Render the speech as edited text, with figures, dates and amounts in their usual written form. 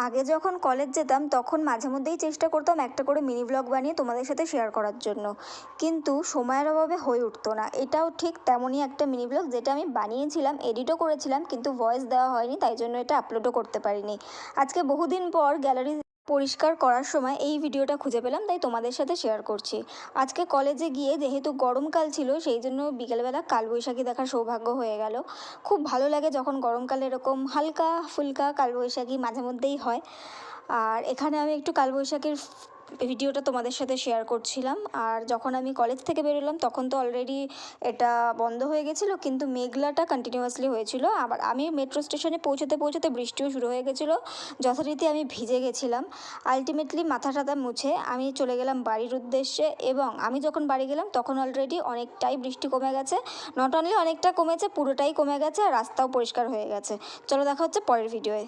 আগে যখন কলেজ যেতাম তখন মাঝে মধ্যেই চেষ্টা করতাম একটা করে মিনি ব্লগ বানিয়ে তোমাদের সাথে শেয়ার করার জন্য, কিন্তু সময়ের অভাবে হয়ে উঠতো না। এটাও ঠিক তেমনই একটা মিনি ব্লগ যেটা আমি বানিয়েছিলাম, এডিটও করেছিলাম, কিন্তু ভয়েস দেওয়া হয়নি, তাই জন্য এটা আপলোডও করতে পারিনি। আজকে বহুদিন পর গ্যালারি পরিষ্কার করার সময় এই ভিডিওটা খুঁজে পেলাম, তাই তোমাদের সাথে শেয়ার করছি। আজকে কলেজে গিয়ে যেহেতু গরমকাল ছিল, সেই জন্য বিকেলবেলা কালবৈশাখী দেখার সৌভাগ্য হয়ে গেল। খুব ভালো লাগে যখন গরমকালে এরকম হালকা ফুলকা কালবৈশাখী মাঝে মধ্যেই হয়। আর এখানে আমি একটু কালবৈশাখীর ভিডিওটা তোমাদের সাথে শেয়ার করছিলাম। আর যখন আমি কলেজ থেকে বেরোলাম তখন তো অলরেডি এটা বন্ধ হয়ে গেছিলো, কিন্তু মেঘলাটা কন্টিনিউয়াসলি হয়েছিল। আবার আমি মেট্রো স্টেশনে পৌঁছতে পৌঁছতে বৃষ্টিও শুরু হয়ে গেছিলো, যথারীতি আমি ভিজে গেছিলাম। আলটিমেটলি মাথা টাথা মুছে আমি চলে গেলাম বাড়ির উদ্দেশ্যে, এবং আমি যখন বাড়ি গেলাম তখন অলরেডি অনেকটাই বৃষ্টি কমে গেছে। নট অনলি অনেকটা কমেছে, পুরোটাই কমে গেছে, আর রাস্তাও পরিষ্কার হয়ে গেছে। চলো দেখা হচ্ছে পরের ভিডিওয়ে।